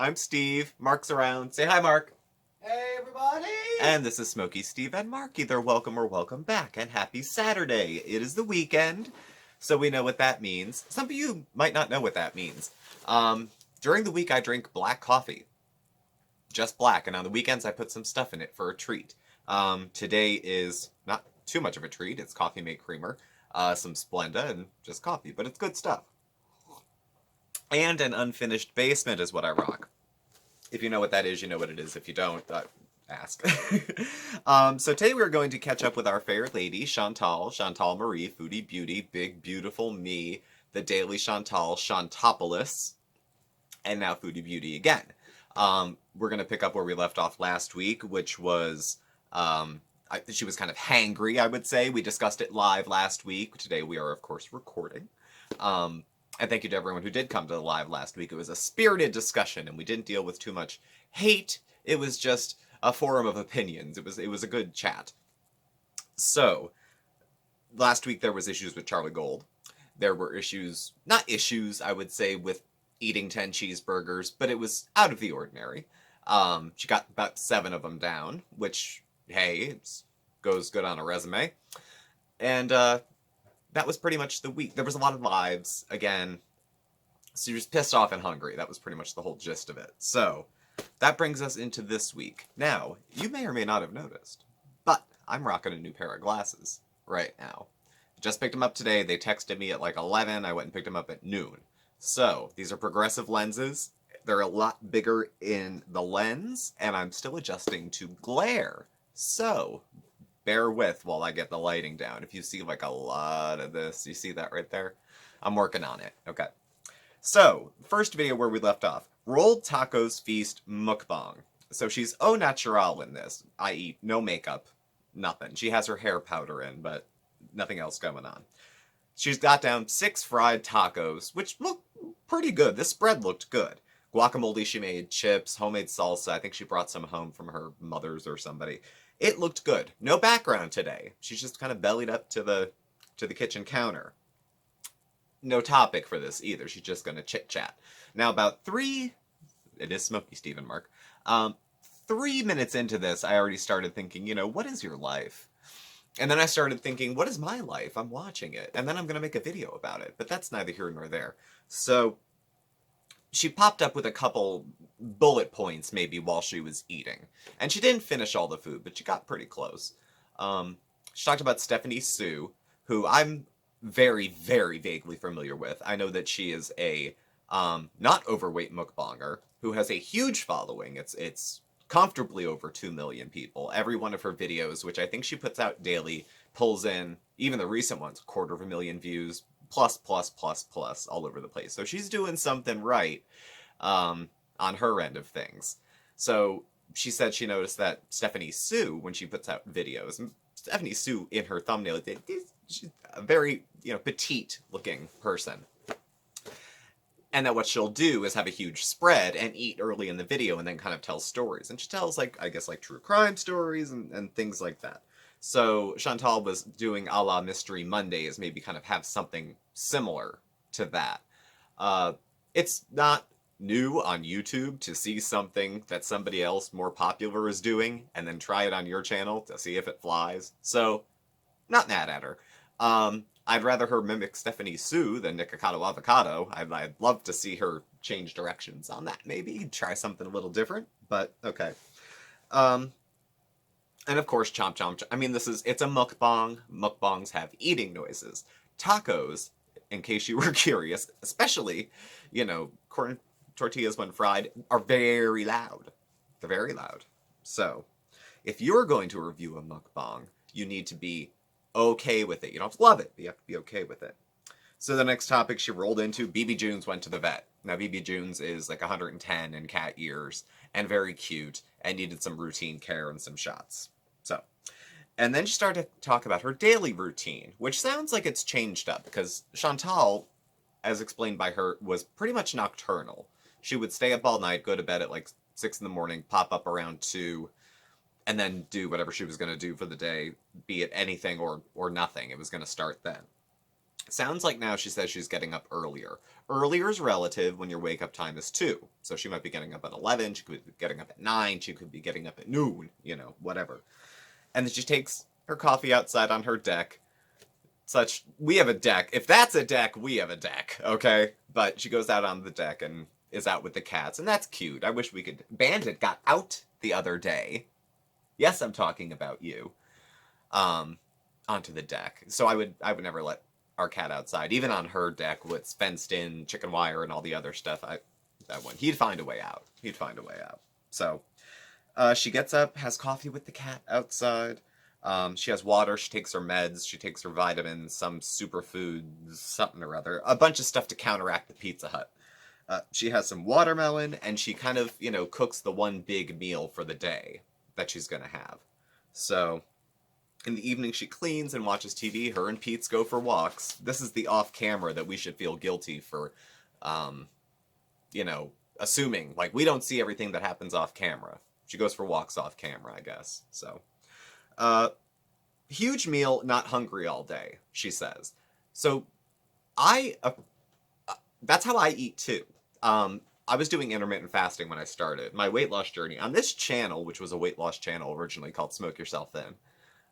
I'm Steve. Mark's around. Say hi, Mark. Hey, everybody! And this is Smokey, Steve, and Mark. Either welcome or welcome back, and happy Saturday. It is the weekend, so we know what that means. Some of you might not know what that means. During the week, I drink black coffee. Just black, and on the weekends, I put some stuff in it for a treat. Today is not too much of a treat. It's coffee mate creamer, some Splenda, and just coffee, but it's good stuff. And an unfinished basement is what I rock. If you know what that is, you know what it is. If you don't, ask. So today we're going to catch up with our fair lady, Chantal Marie, Foodie Beauty, Big Beautiful Me, the Daily Chantal, Chantopolis, and now Foodie Beauty again. We're going to pick up where we left off last week, which was, she was kind of hangry, I would say. We discussed it live last week. Today we are, of course, recording. And thank you to everyone who did come to the live last week. It was a spirited discussion, and we didn't deal with too much hate. It was just a forum of opinions. It was a good chat. So, last week there was issues with Charlie Gold. There were issues, not issues, I would say, with eating 10 cheeseburgers, but it was out of the ordinary. She got about 7 of them down, which, hey, it goes good on a resume. And, that was pretty much the week. There was a lot of lives, again. So you're just pissed off and hungry. That was pretty much the whole gist of it. So, that brings us into this week. Now, you may or may not have noticed, but I'm rocking a new pair of glasses right now. Just picked them up today. They texted me at like 11. I went and picked them up at noon. So, these are progressive lenses. They're a lot bigger in the lens, and I'm still adjusting to glare. So, bear with while I get the lighting down. If you see like a lot of this, you see that right there? I'm working on it. Okay. So, first video where we left off. Rolled Tacos Feast Mukbang. So she's au naturel in this, i.e. no makeup, nothing. She has her hair powder in, but nothing else going on. She's got down 6 fried tacos, which look pretty good. This spread looked good. Guacamole she made, chips, homemade salsa. I think she brought some home from her mother's or somebody. It looked good. No background today. She's just kind of bellied up to the kitchen counter. No topic for this either. She's just going to chit-chat. Now, about 3... It is Smokey, Steve, and Mark. 3 minutes into this, I already started thinking, what is your life? And then I started thinking, what is my life? I'm watching it. And then I'm going to make a video about it. But that's neither here nor there. So, she popped up with a couple bullet points maybe while she was eating. And she didn't finish all the food, but she got pretty close. She talked about Stephanie Sue, who I'm very, very vaguely familiar with. I know that she is a not overweight mukbanger who has a huge following. It's comfortably over 2 million people. Every one of her videos, which I think she puts out daily, pulls in, even the recent ones, 250,000 views, plus, all over the place. So she's doing something right on her end of things. So she said she noticed that Stephanie Sue, when she puts out videos, Stephanie Sue in her thumbnail, she's a very, petite-looking person. And that what she'll do is have a huge spread and eat early in the video and then kind of tell stories. And she tells, I guess, true crime stories and things like that. So Chantal was doing a la Mystery Mondays, maybe kind of have something similar to that. It's not new on YouTube to see something that somebody else more popular is doing and then try it on your channel to see if it flies. So, not mad at her. I'd rather her mimic Stephanie Sue than Nikocado Avocado. I'd love to see her change directions on that, maybe. Try something a little different, but okay. And of course, chomp chomp. I mean, it's a mukbang. Mukbangs have eating noises. Tacos, in case you were curious, especially, corn tortillas when fried, are very loud. They're very loud. So, if you're going to review a mukbang, you need to be okay with it. You don't have to love it, but you have to be okay with it. So the next topic she rolled into, BB Junes went to the vet. Now, BB Junes is like 110 in cat years and very cute and needed some routine care and some shots. So, and then she started to talk about her daily routine, which sounds like it's changed up because Chantal, as explained by her, was pretty much nocturnal. She would stay up all night, go to bed at like 6 in the morning, pop up around 2, and then do whatever she was going to do for the day, be it anything or nothing. It was going to start then. Sounds like now she says she's getting up earlier. Earlier is relative when your wake up time is 2. So she might be getting up at 11, she could be getting up at 9, she could be getting up at noon, you know, whatever. And then she takes her coffee outside on her deck. We have a deck. If that's a deck, we have a deck, okay? But she goes out on the deck and is out with the cats, and that's cute. I wish we could. Bandit got out the other day. Yes, I'm talking about you. Onto the deck. So I would never let our cat outside, even on her deck with fenced in chicken wire and all the other stuff. He'd find a way out. So she gets up, has coffee with the cat outside. She has water, she takes her meds, she takes her vitamins, some superfoods, something or other, a bunch of stuff to counteract the Pizza Hut. She has some watermelon, and she kind of, cooks the one big meal for the day that she's gonna have. So, in the evening she cleans and watches TV, her and Pete's go for walks. This is the off-camera that we should feel guilty for, assuming, like, we don't see everything that happens off-camera. She goes for walks off-camera, I guess, so... huge meal, not hungry all day, she says. So, that's how I eat too. I was doing intermittent fasting when I started my weight loss journey on this channel, which was a weight loss channel originally called Smoke Yourself Thin.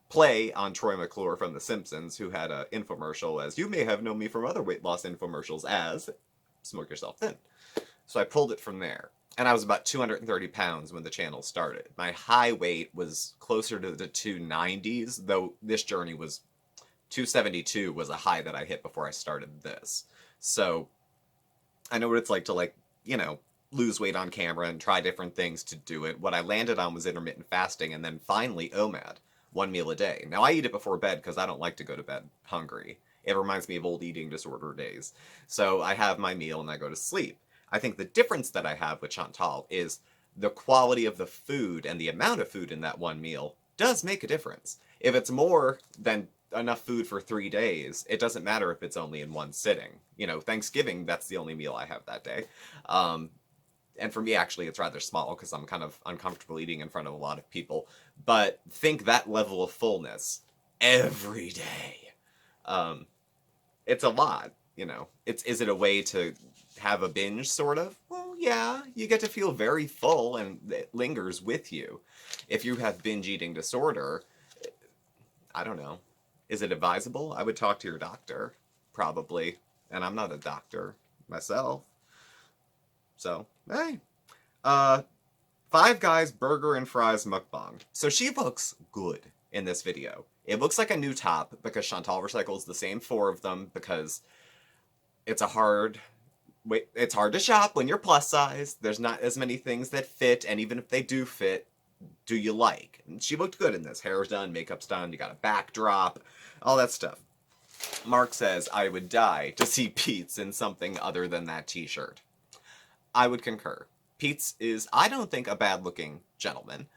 Play on Troy McClure from The Simpsons, who had an infomercial as, you may have known me from other weight loss infomercials as Smoke Yourself Thin. So I pulled it from there. And I was about 230 pounds when the channel started. My high weight was closer to the 290s, though this journey was 272 was a high that I hit before I started this. So I know what it's like to, lose weight on camera and try different things to do it. What I landed on was intermittent fasting, and then finally OMAD, 1 meal a day. Now I eat it before bed because I don't like to go to bed hungry. It reminds me of old eating disorder days. So I have my meal and I go to sleep. I think the difference that I have with Chantal is the quality of the food and the amount of food in that one meal does make a difference. If it's more than enough food for 3 days, it doesn't matter if it's only in one sitting. Thanksgiving, that's the only meal I have that day. And for me, actually, it's rather small because I'm kind of uncomfortable eating in front of a lot of people. But think that level of fullness every day. It's a lot, Is it a way to have a binge, sort of? Well, yeah, you get to feel very full and it lingers with you. If you have binge eating disorder, I don't know. Is it advisable? I would talk to your doctor, probably. And I'm not a doctor myself. So, hey. Five Guys Burger and Fries Mukbang. So she looks good in this video. It looks like a new top because Chantal recycles the same 4 of them because it's hard to shop when you're plus size. There's not as many things that fit, and even if they do fit, do you like? And she looked good in this. Hair's done, makeup's done, you got a backdrop, all that stuff. Mark says, I would die to see Pete's in something other than that t-shirt. I would concur. Pete's is, I don't think, a bad-looking gentleman.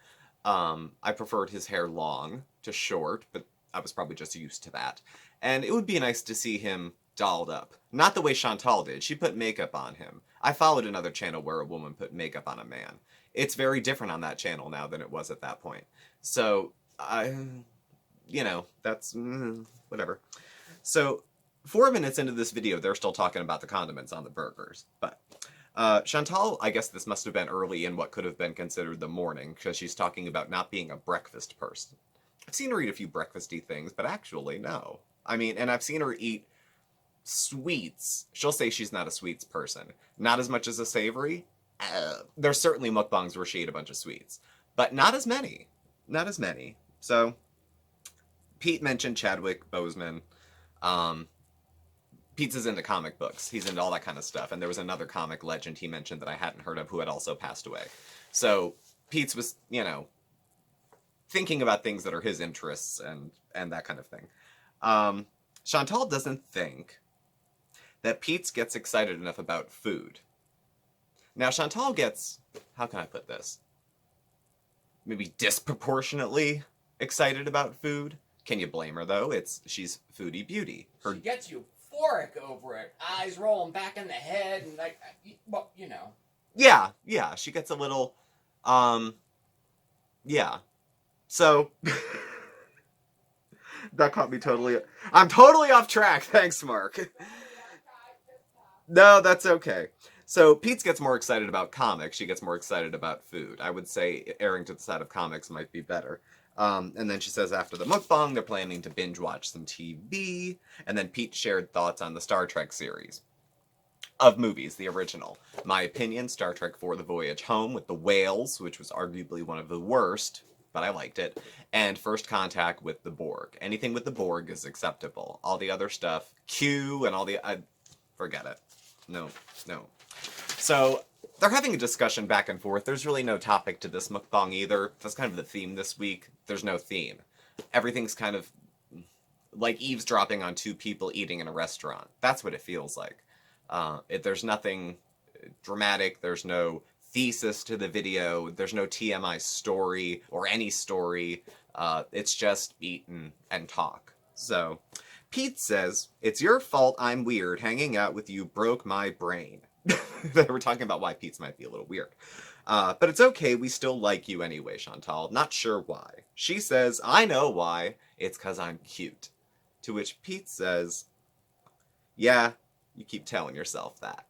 I preferred his hair long to short, but I was probably just used to that. And it would be nice to see him dolled up. Not the way Chantal did. She put makeup on him. I followed another channel where a woman put makeup on a man. It's very different on that channel now than it was at that point. So, that's, whatever. So, 4 minutes into this video, they're still talking about the condiments on the burgers. But, Chantal, I guess this must have been early in what could have been considered the morning, because she's talking about not being a breakfast person. I've seen her eat a few breakfasty things, but actually, no. I mean, and I've seen her eat sweets. She'll say she's not a sweets person. Not as much as a savory. There's certainly mukbangs where she ate a bunch of sweets. But not as many. Not as many. So, Pete mentioned Chadwick Boseman. Pete's is into comic books. He's into all that kind of stuff. And there was another comic legend he mentioned that I hadn't heard of who had also passed away. So, Pete's was, thinking about things that are his interests and that kind of thing. Chantal doesn't think that Pete's gets excited enough about food. Now, Chantal gets, how can I put this? Maybe disproportionately excited about food. Can you blame her, though? She's foodie beauty. She gets euphoric over it. Eyes rolling back in the head and Yeah, she gets a little, yeah. So, That caught me totally. I'm totally off track. Thanks, Mark. No, that's okay. So Pete gets more excited about comics. She gets more excited about food. I would say erring to the side of comics might be better. And then she says after the mukbang, they're planning to binge watch some TV. And then Pete shared thoughts on the Star Trek series of movies, the original. My opinion, Star Trek IV The Voyage Home with the whales, which was arguably one of the worst, but I liked it, and First Contact with the Borg. Anything with the Borg is acceptable. All the other stuff, Q and all the... forget it. No, no. So, they're having a discussion back and forth. There's really no topic to this mukbang either. That's kind of the theme this week. There's no theme. Everything's kind of like eavesdropping on two people eating in a restaurant. That's what it feels like. There's nothing dramatic. There's no thesis to the video. There's no TMI story or any story. It's just eat and talk. So, Pete says, "It's your fault I'm weird. Hanging out with you broke my brain." They were talking about why Pete's might be a little weird. But it's okay, we still like you anyway, Chantal. Not sure why. She says, "I know why. It's 'cause I'm cute." To which Pete says, "Yeah, you keep telling yourself that."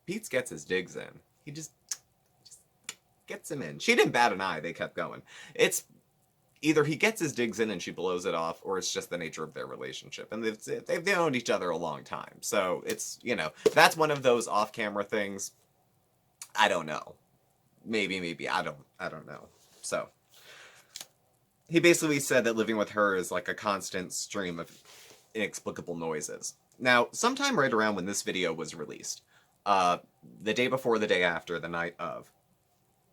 Pete gets his digs in. He just gets him in. She didn't bat an eye, they kept going. It's either he gets his digs in and she blows it off, or it's just the nature of their relationship. And they've known each other a long time. So it's, that's one of those off-camera things. I don't know. Maybe. I don't know. So he basically said that living with her is like a constant stream of inexplicable noises. Now, sometime right around when this video was released, the day before, the day after, the night of,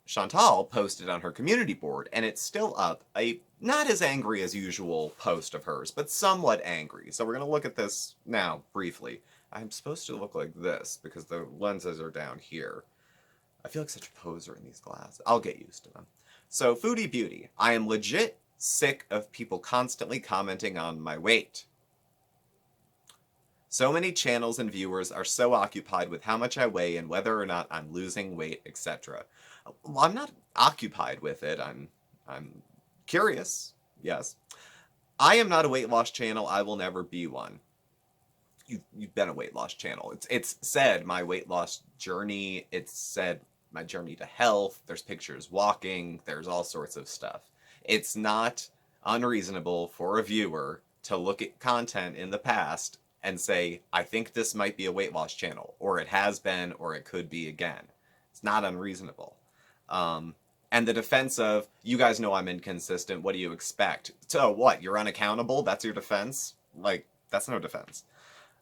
Chantal posted on her community board, and it's still up, a not as angry as usual post of hers, but somewhat angry. So we're going to look at this now, briefly. I'm supposed to look like this, because the lenses are down here. I feel like such a poser in these glasses. I'll get used to them. So, Foodie Beauty. I am legit sick of people constantly commenting on my weight. So many channels and viewers are so occupied with how much I weigh and whether or not I'm losing weight, etc. Well, I'm not occupied with it. I'm curious. Yes. I am not a weight loss channel. I will never be one. You've been a weight loss channel. It's said my weight loss journey. It's said my journey to health. There's pictures walking. There's all sorts of stuff. It's not unreasonable for a viewer to look at content in the past and say, I think this might be a weight loss channel, or it has been, or it could be again. It's not unreasonable. And the defense of, you guys know I'm inconsistent, what do you expect? So what, you're unaccountable? That's your defense? Like, that's no defense.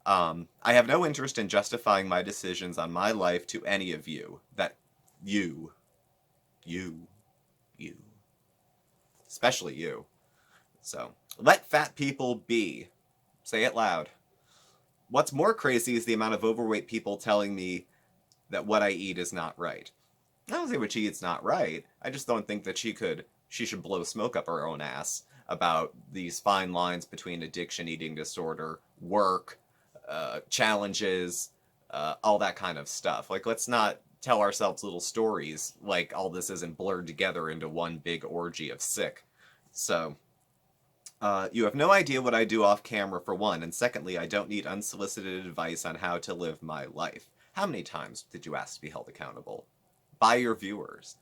I have no interest in justifying my decisions on my life to any of you. That you. Especially you. So, let fat people be. Say it loud. What's more crazy is the amount of overweight people telling me that what I eat is not right. I don't say what she eats not right. I just don't think that she should blow smoke up her own ass about these fine lines between addiction, eating disorder, work, challenges, all that kind of stuff. Like, let's not tell ourselves little stories like all this isn't blurred together into one big orgy of sick. So, you have no idea what I do off camera, for one, and secondly, I don't need unsolicited advice on how to live my life. How many times did you ask to be held accountable? By your viewers.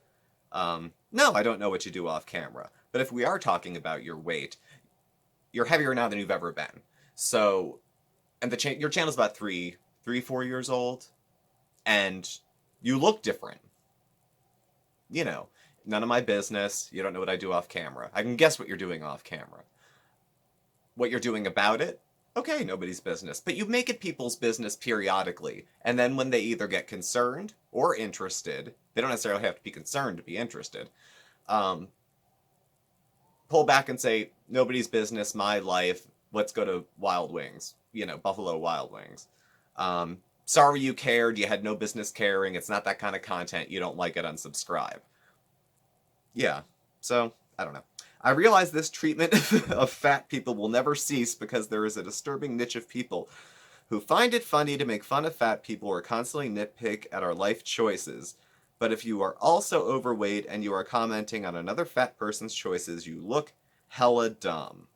No, I don't know what you do off camera. But if we are talking about your weight, you're heavier now than you've ever been. So, and your channel's about 4 years old, and you look different. None of my business. You don't know what I do off camera. I can guess what you're doing off camera. What you're doing about it? Okay, nobody's business. But you make it people's business periodically. And then when they either get concerned or interested, they don't necessarily have to be concerned to be interested, pull back and say, nobody's business, my life, let's go to Wild Wings. Buffalo Wild Wings. Sorry you cared, you had no business caring, it's not that kind of content, you don't like it, unsubscribe. Yeah, so, I don't know. I realize this treatment of fat people will never cease because there is a disturbing niche of people who find it funny to make fun of fat people or constantly nitpick at our life choices. But if you are also overweight and you are commenting on another fat person's choices, you look hella dumb.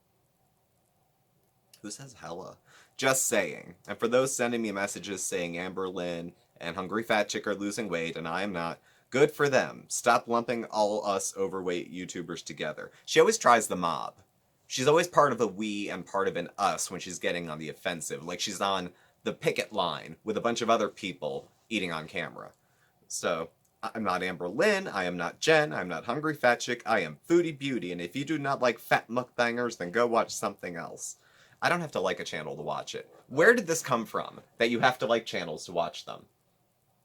Who says hella? Just saying. And for those sending me messages saying Amber Lynn and Hungry Fat Chick are losing weight and I am not, good for them. Stop lumping all us overweight YouTubers together. She always tries the mob. She's always part of a we and part of an us when she's getting on the offensive. Like she's on the picket line with a bunch of other people eating on camera. So, I'm not Amber Lynn, I am not Jen, I'm not Hungry Fat Chick, I am Foodie Beauty, and if you do not like fat mukbangers, then go watch something else. I don't have to like a channel to watch it. Where did this come from, that you have to like channels to watch them?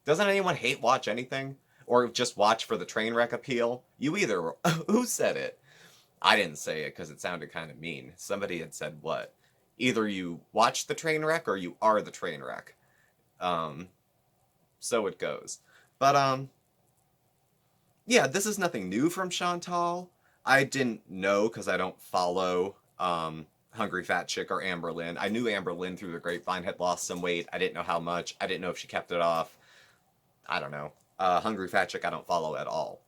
Doesn't anyone hate watch anything? Or just watch for the train wreck appeal? You either... Who said it? I didn't say it because it sounded kind of mean. Somebody had said what? Either you watch the train wreck or you are the train wreck. So it goes. But, yeah, this is nothing new from Chantal. I didn't know because I don't follow Hungry Fat Chick or Amber Lynn. I knew Amber Lynn through the grapevine had lost some weight. I didn't know how much. I didn't know if she kept it off. I don't know. Hungry Fat Chick I don't follow at all.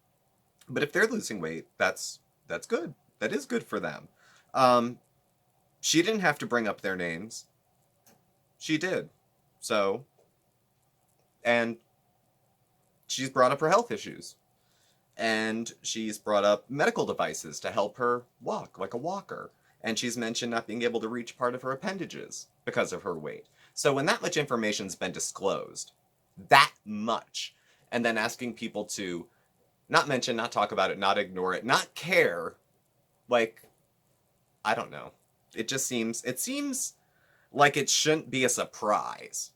But if they're losing weight, that's good. That is good for them. She didn't have to bring up their names. She did. So, and she's brought up her health issues. And she's brought up medical devices to help her walk, like a walker. And she's mentioned not being able to reach part of her appendages because of her weight. So when that much information's been disclosed, that much, and then asking people to not mention, not talk about it, not ignore it, not care, like, I don't know. It seems like it shouldn't be a surprise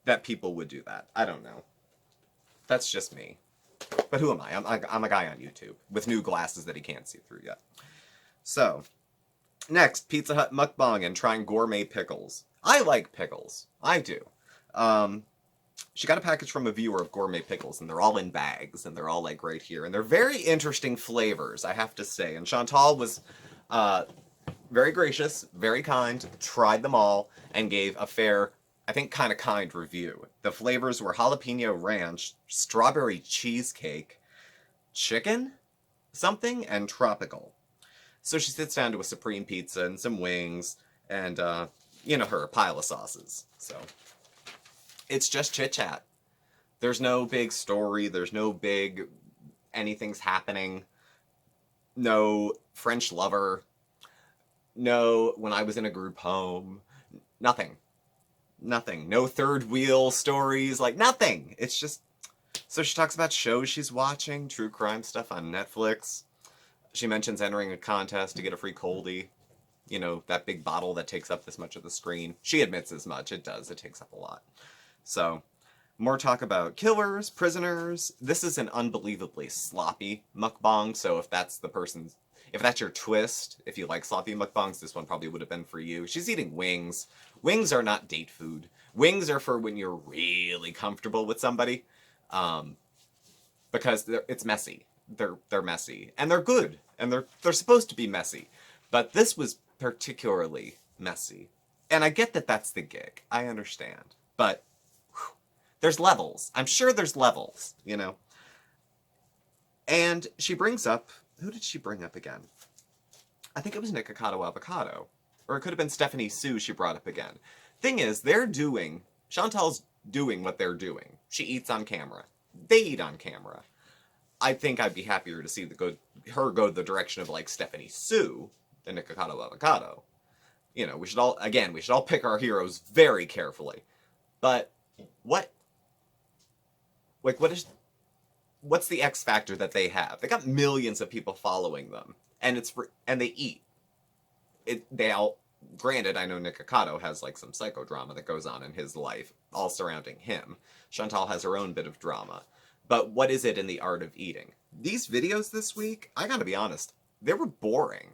that people would do that. I don't know. That's just me. But who am I? I'm a guy on YouTube with new glasses that he can't see through yet. So, next, Pizza Hut mukbang and trying gourmet pickles. I like pickles. I do. She got a package from a viewer of gourmet pickles, and they're all in bags, and they're all, like, right here. And they're very interesting flavors, I have to say. And Chantal was very gracious, very kind, tried them all, and gave a fair, I think, kind of kind review. The flavors were jalapeno ranch, strawberry cheesecake, chicken, something, and tropical. So she sits down to a supreme pizza and some wings, and, you know her, a pile of sauces. So, it's just chit-chat. There's no big story, there's no big anything's happening, no French lover, no when I was in a group home, nothing. Nothing. No third wheel stories, like nothing. It's just... So she talks about shows she's watching, true crime stuff on Netflix. She mentions entering a contest to get a free coldie. You know, that big bottle that takes up this much of the screen. She admits as much. It does. It takes up a lot. So, more talk about killers, prisoners. This is an unbelievably sloppy mukbang, so if that's your twist, if you like sloppy mukbangs, this one probably would have been for you. She's eating wings. Wings are not date food. Wings are for when you're really comfortable with somebody, because it's messy. They're messy, and they're good, and they're supposed to be messy, but this was particularly messy. And I get that that's the gig. I understand, but whew, there's levels. I'm sure there's levels, you know. And she brings up, who did she bring up again? I think it was Nikocado Avocado. Or it could have been Stephanie Sue she brought up again. Thing is, Chantal's doing what they're doing. She eats on camera. They eat on camera. I think I'd be happier to see her go the direction of, like, Stephanie Sue than Nikocado Avocado. You know, we should all pick our heroes very carefully. But, what's the X factor that they have? They got millions of people following them. And they eat. Granted, I know Nikocado has, like, some psychodrama that goes on in his life, all surrounding him. Chantal has her own bit of drama. But what is it in the art of eating? These videos this week, I gotta be honest, they were boring.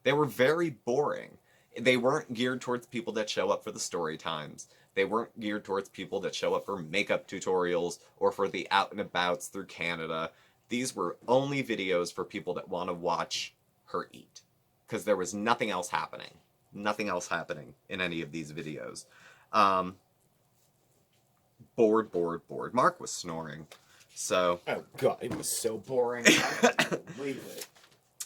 They were very boring. They weren't geared towards people that show up for the story times. They weren't geared towards people that show up for makeup tutorials or for the out and abouts through Canada. These were only videos for people that want to watch her eat. Because there was nothing else happening. Nothing else happening in any of these videos. Bored. Mark was snoring. So... Oh god, it was so boring. I couldn't believe it.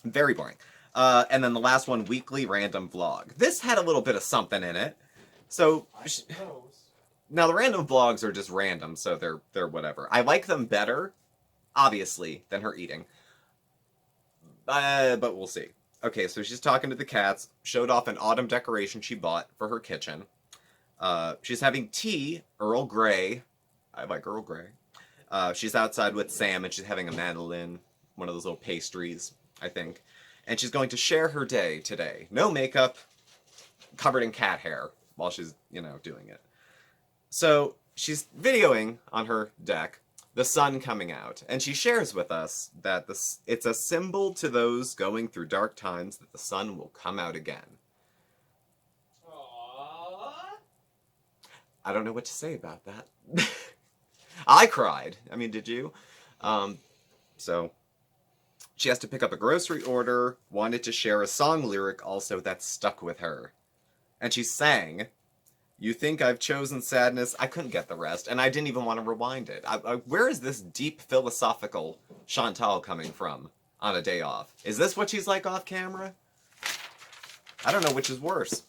Very boring. And then the last one, weekly random vlog. This had a little bit of something in it. So I suppose. now the random vlogs are just random, so they're whatever. I like them better, obviously, than her eating. But we'll see. Okay, so she's talking to the cats, showed off an autumn decoration she bought for her kitchen. She's having tea, Earl Grey. I like Earl Grey. She's outside with Sam, and she's having a mandolin, one of those little pastries, I think. And she's going to share her day today. No makeup, covered in cat hair while she's, doing it. So she's videoing on her deck the sun coming out, and she shares with us that it's a symbol to those going through dark times that the sun will come out again. Aww. I don't know what to say about that. I cried. I mean, did you? So she has to pick up a grocery order, wanted to share a song lyric also that stuck with her. And she sang, "You think I've chosen sadness." I couldn't get the rest, and I didn't even want to rewind it. Where is this deep philosophical Chantal coming from on a day off? Is this what she's like off camera? I don't know which is worse.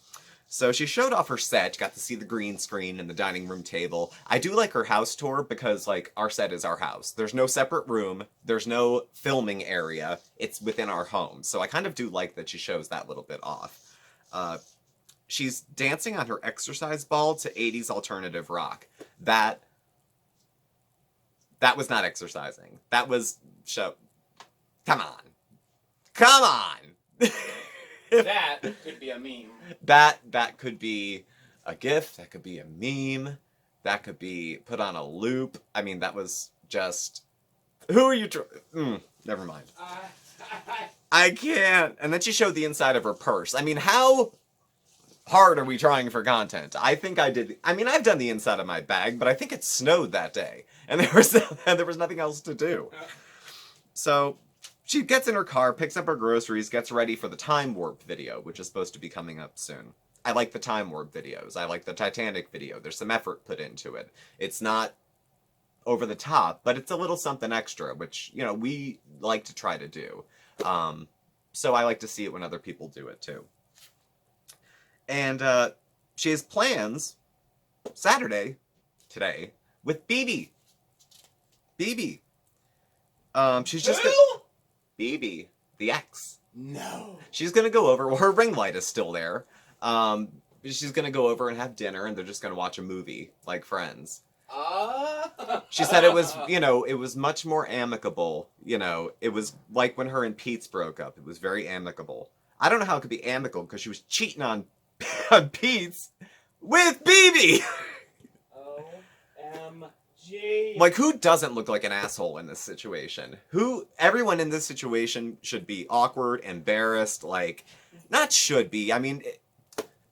So she showed off her set, got to see the green screen and the dining room table. I do like her house tour because, our set is our house. There's no separate room. There's no filming area. It's within our home. So I kind of do like that she shows that little bit off. She's dancing on her exercise ball to 80s alternative rock. That was not exercising. That was show. Come on. Come on! That could be a meme. That could be a GIF. That could be a meme. That could be put on a loop. I mean, that was just... Who are you never mind. I can't. And then she showed the inside of her purse. I mean, how hard are we trying for content? I think I did... I mean, I've done the inside of my bag, but I think it snowed that day. And there was nothing else to do. So... she gets in her car, picks up her groceries, gets ready for the Time Warp video, which is supposed to be coming up soon. I like the Time Warp videos. I like the Titanic video. There's some effort put into it. It's not over the top, but it's a little something extra, which, we like to try to do. So I like to see it when other people do it, too. And she has plans, Saturday, today, with BB. BB. She's just... BB, the ex. No. She's gonna go over. Well, her ring light is still there. She's gonna go over and have dinner, and they're just gonna watch a movie like friends. She said it was, it was much more amicable. It was like when her and Pete's broke up. It was very amicable. I don't know how it could be amicable because she was cheating on Pete's with BB. OMG. Who doesn't look like an asshole in this situation? Everyone in this situation should be awkward, embarrassed, not should be. I mean,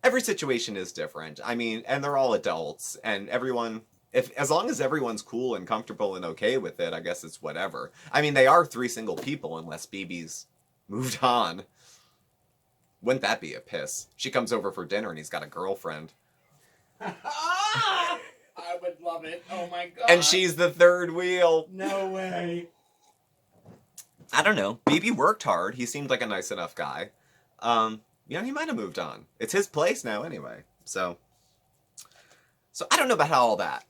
every situation is different. I mean, and they're all adults, and everyone, as long as everyone's cool and comfortable and okay with it, I guess it's whatever. I mean, they are 3 single people unless BB's moved on. Wouldn't that be a piss? She comes over for dinner and he's got a girlfriend. I would love it. Oh my god. And she's the third wheel. No way. I don't know. BB worked hard. He seemed like a nice enough guy. He might have moved on. It's his place now anyway. So I don't know about all that.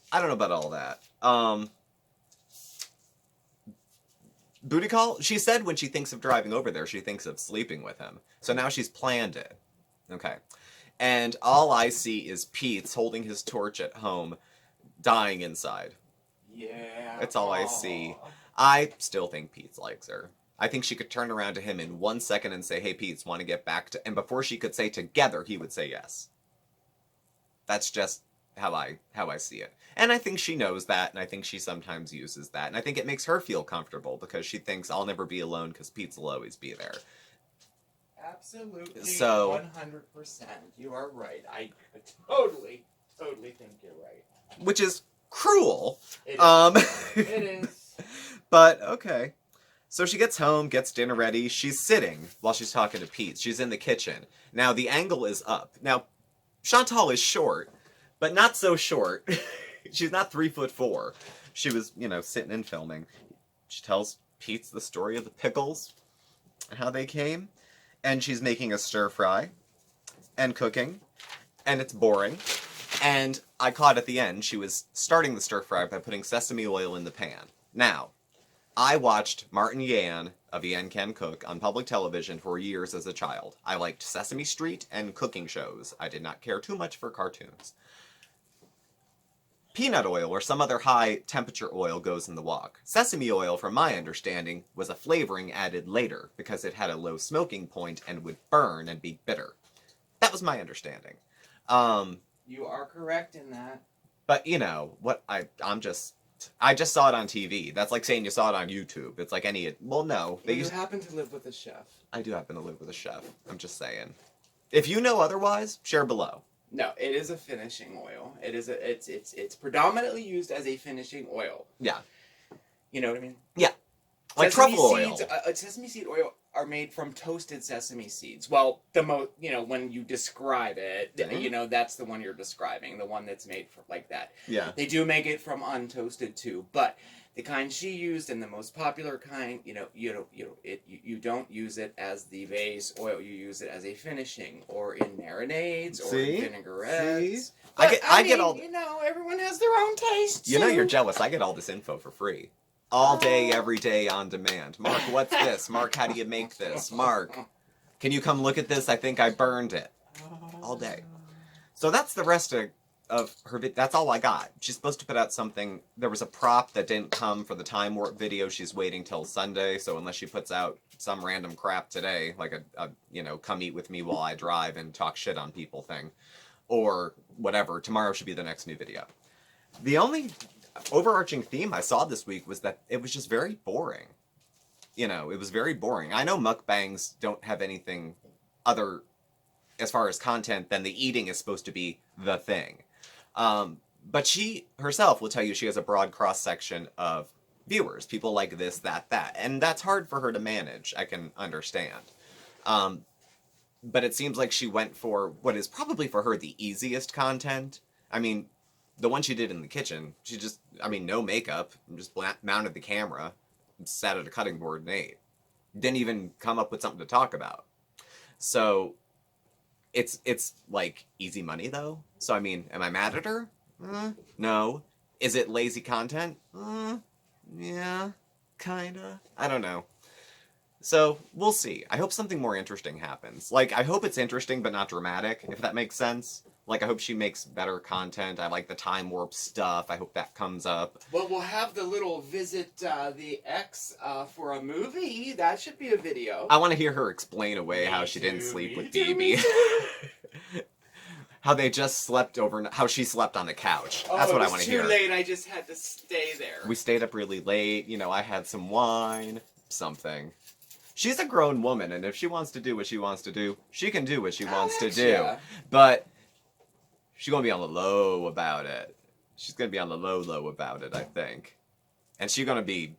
Booty call? She said when she thinks of driving over there, she thinks of sleeping with him. So now she's planned it. Okay. And all I see is Pete's holding his torch at home, dying inside. Yeah. That's all I see. I still think Pete's likes her. I think she could turn around to him in 1 second and say, "Hey, Pete's, want to get back to..." And before she could say together, he would say yes. That's just how I see it. And I think she knows that, and I think she sometimes uses that. And I think it makes her feel comfortable because she thinks, I'll never be alone because Pete's will always be there. Absolutely. So 100%. You are right. I totally think you're right. Which is cruel. It is. It is. But, okay. So she gets home, gets dinner ready. She's sitting while she's talking to Pete. She's in the kitchen. Now, the angle is up. Now, Chantal is short, but not so short. She's not 3'4". She was, sitting and filming. She tells Pete the story of the pickles and how they came. and she's making a stir fry and cooking, and it's boring. And I caught at the end, she was starting the stir fry by putting sesame oil in the pan. Now, I watched Martin Yan of Yan Can Cook on public television for years as a child. I liked Sesame Street and cooking shows. I did not care too much for cartoons. Peanut oil or some other high-temperature oil goes in the wok. Sesame oil, from my understanding, was a flavoring added later because it had a low smoking point and would burn and be bitter. That was my understanding. You are correct in that. But, you know, I just saw it on TV. That's like saying you saw it on YouTube. It's like any... Well, no. You happen to live with a chef. I do happen to live with a chef. I'm just saying. If you know otherwise, share below. No, it is a finishing oil. It's predominantly used as a finishing oil. Yeah. You know what I mean? Yeah. Like sesame truffle oil. Seeds, sesame seed oil are made from toasted sesame seeds. Well, when you describe it, that's the one you're describing, the one that's made from like that. Yeah. They do make it from untoasted too, but the kind she used and the most popular kind, you don't use it as the base oil. You use it as a finishing or in marinades or in vinaigrettes. See? But, I get all. Everyone has their own taste. You know you're jealous. I get all this info for free. All day, every day, on demand. Mark, what's this? Mark, how do you make this? Mark, can you come look at this? I think I burned it. All day. So that's the rest of her video. That's all I got. She's supposed to put out something. There was a prop that didn't come for the Time Warp video. She's waiting till Sunday. So unless she puts out some random crap today, like a come eat with me while I drive and talk shit on people thing, or whatever, tomorrow should be the next new video. The only overarching theme I saw this week was that it was just very boring. It was very boring. I know mukbangs don't have anything other as far as content than the eating is supposed to be the thing. But she herself will tell you she has a broad cross-section of viewers. People like this, that. And that's hard for her to manage, I can understand. But it seems like she went for what is probably for her the easiest content. I mean, the one she did in the kitchen, she just, no makeup, just mounted the camera, sat at a cutting board and ate. Didn't even come up with something to talk about. So, it's like easy money though. So, am I mad at her? No. Is it lazy content? Yeah, kinda. I don't know. So, we'll see. I hope something more interesting happens. Like, I hope it's interesting but not dramatic, if that makes sense. Like, I hope she makes better content. I like the Time Warp stuff. I hope that comes up. Well, we'll have the little visit the ex for a movie. That should be a video. I want to hear her explain away how she didn't sleep with Dee. How they just slept over, how she slept on the couch. That's what I want to hear. It was too late. I just had to stay there. We stayed up really late. I had some wine. Something. She's a grown woman, and if she wants to do what she wants to do, she can do what she wants to do. Yeah. But she's going to be on the low about it. She's going to be on the low about it, I think. And she's going to be...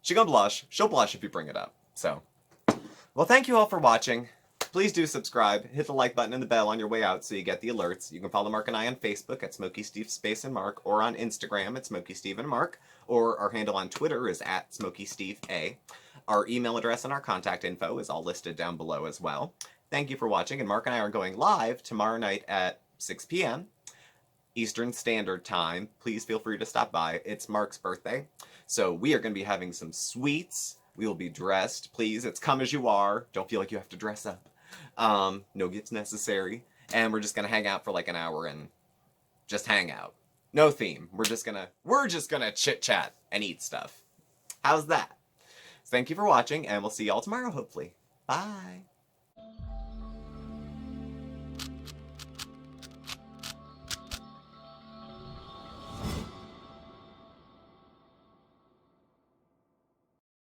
She's going to blush. She'll blush if you bring it up. So, well, thank you all for watching. Please do subscribe. Hit the like button and the bell on your way out so you get the alerts. You can follow Mark and I on Facebook at SmokeySteveAndMarc, or on Instagram at SmokeySteveAndMarc, or our handle on Twitter is at SmokeySteveA. Our email address and our contact info is all listed down below as well. Thank you for watching, and Mark and I are going live tomorrow night at 6 p.m. Eastern Standard Time. Please feel free to stop by. It's Mark's birthday, so we are going to be having some sweets. We will be dressed. Please, it's come as you are. Don't feel like you have to dress up. No gifts necessary. And we're just going to hang out for like an hour and just hang out. No theme. We're just gonna chit-chat and eat stuff. How's that? Thank you for watching, and we'll see y'all tomorrow, hopefully. Bye!